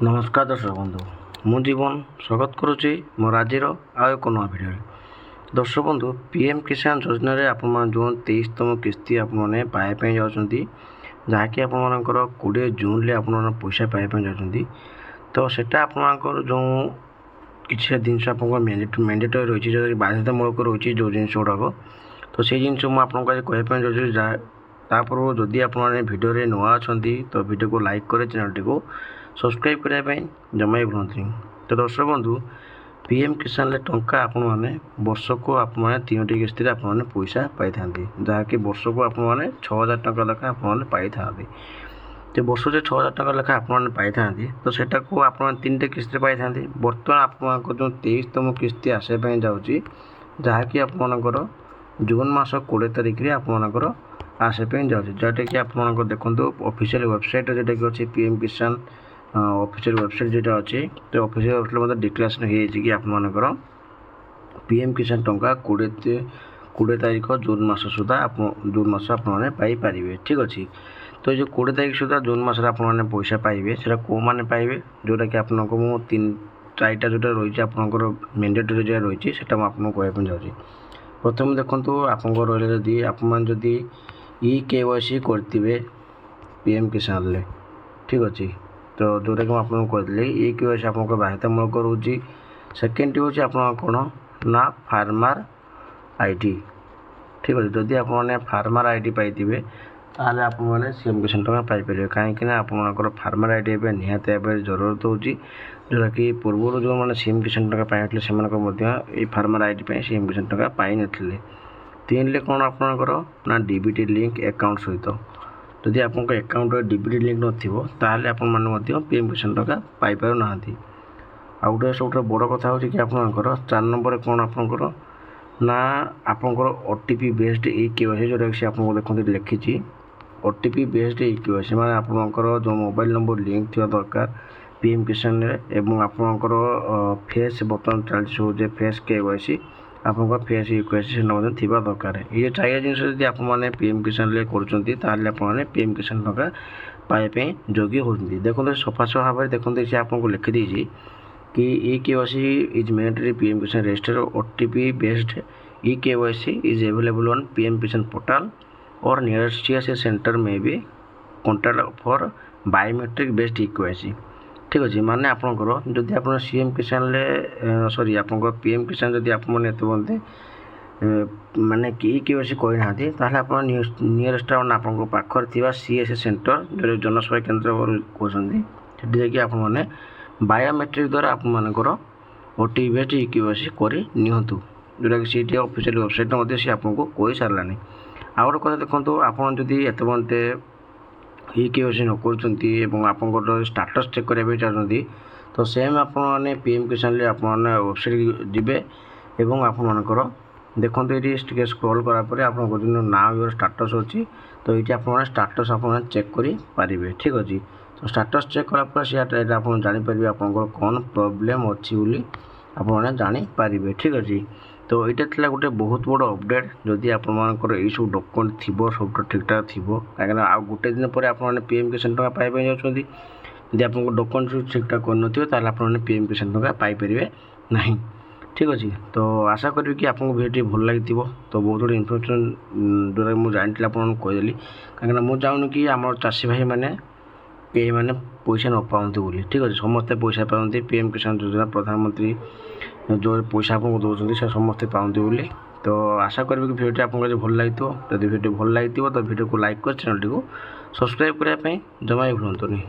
नमस्कार दर्शक बंधु मु जीवन स्वागत करुच्ची मोर आज एक नया भिडियो। दर्शक बंधु पीएम किसान योजना आप जो 23तम किस्ती आपने पाइबा जाऊँगी जहाँकि आपर 20 जून में आप पैसा पाइबा जाऊँगी तो सेटा आपंकर जो किसी जिनस आप मैंडेटरी रही जो बाध्यतामूलक रही जो जिन गुड़ाक तो से जिन मुझे कहवाई चाहूँगी जदि आप भिडियो नुआ अच्छा तो भिडियो को लाइक करें चैनल को सब्सक्राइब करने जमा भूलु। तो दर्शक बंधु पीएम किसान टंका आपण मैंने वर्ष को आप 3टी किस्ती आप पैसा पाई था जहाँकि वर्ष को आप 6000 टका लेखा आप पाई था तो वर्ष से 6000 टका लेखा आप पाई था तो सेटा को आप 3टी किस्ती पाई था। बर्तमान आप जो 23तम किस्ती आसापी जाऊँगी जहाँकि आपर जून मास 20 तारिख में आपर आसापी जाऊँगी जोटा कि आप देखो ऑफिशियल वेबसाइट जोटा कि अच्छी पीएम किसान ऑफिशियल वेबसाइट जोटा अच्छी तो ऑफिशियल वेबसाइट मतलब डिक्लेरेशन हो कि आपर पीएम किसान टंका 20 तारिख जून मास सुधा जून मास आपरे ठीक अच्छे। तो जो 20 तारिख सुधा जून मास आपने पैसा पाइबे से कौ मैंने पाइबे जोटा कि आपको मु 3-4टा जोटा रही आपंकर मैंडेटरी जो रही है आपको कहवाई चाहूँगी। प्रथम देखो आप रही जदि EKYC करते पीएम किसान ठीक अच्छे तो जोटा कि आपको कहली EKYC आप बाध्यतामूलक रोचे। सेकेंड हूँ आप कौन ना फार्मर आईडी ठीक अच्छे जदि आप फार्मर आईडी पाइबे ताल आप सीएम किसान टका पाइपर कहीं आपर फार्मर आईडी निहत जरूरत होची जोटा कि पूर्व जो मैंने सीएम किसान टका पाई से फार्मर आईडी सीएम किसान टका पाई नथिले। 3 कौन आपंकर ना डीबीटी लिंक अकाउंट सहित जदि आप अकाउंट डीबीटी लिंक नथिबो ताले आपण माने पीएम किसान टका पाई पारु नाहांती। आ गोटे सब बड़ कथा हो कि आपंकर 4 नंबर कौन आपंकर ना आपंकर ओटीपी बेस्ड EKYC जोटा कि आपको देखते लिखी ओटीपी बेस्ड EKYC माने आपंकर जो मोबाइल नंबर लिंक थी दरकार पीएम किसान एवं आपंकर फेस बर्तमान चलती सब फेस KYC आपंकर फेस EKYC थी दरकार ये 4 जिन जब आप पीएम किसान कर पीएम किसान टका पाइबा योग्य होती। देखते सफा सफा भाव में देखते से आपको लिखिदी कि EKYC इज मैंडेटरी पीएम किसान register OTP based EKYC is available on PM किसान पोर्टल और नियरेस्ट CSC सेंटर में भी contact for biometric based EKYC ठीक अच्छे। माने आपंकर जदि आप सीएम किसान सॉरी आप पीएम किसान जदि आप बनते माने EKYC करना आप नियरेस्ट आप पाखर CSC सेंटर जो जनसेवा केन्द्र कहते जाकि आप बायोमेट्रिक द्वारा आपर ओटीपी बेस्ड EKYC कर निहतु जोटा कि सी ऑफिशियल वेबसाइट सी आपको कही सारानी। आ गए कथा देखो आप एत बनते EKYC न कर स्टाटस चेक करने चाहते तो सेम आपने पीएम किसान वेबसाइट जीवे और आपर देखो ये स्क्रॉल करापर आप नाउ योर स्टाटस अच्छी तो ये आप स्टाटस आप चेक करें ठीक अच्छे। तो स्टाटस चेक करापर सी आप जापर आप कौन प्रोब्लेम अच्छी बोली आप जापर ठीक अच्छे। तो यहाँ थी गोटे बहुत बड़ अपडेट जदि आपर यू सब डॉक्यूमेंट थी सब ठीक ठाक थी कहीं आ गोटे दिन पर आप पीएम किसान टका पाइबा जाऊँगी जब आप डॉक्यूमेंट ठीक ठाक कर आप पीएम किसान टका पाइपर ना ठीक अच्छे। तो आशा करी कि आपको भिडियो भल लगी तो बहुत गुड इनफर्मेशन जोटा मुझे जानी आपको कहीदेली कहीं मुझे चाहूनी कि आम चाषी भाई मैंने कई मैंने पैसा न पाते बोली ठीक अच्छे समस्ते पैसा पाते पीएम किसान योजना प्रधानमंत्री जो पैसा आपको दौरान से समस्ते पाते बोली। तो आशा करी कि भिडियो आपको भल लगी जब भिडियो भल लगी तो भिडियो को लाइक कर चैनल को सब्सक्राइब करने जमा भूलुनी।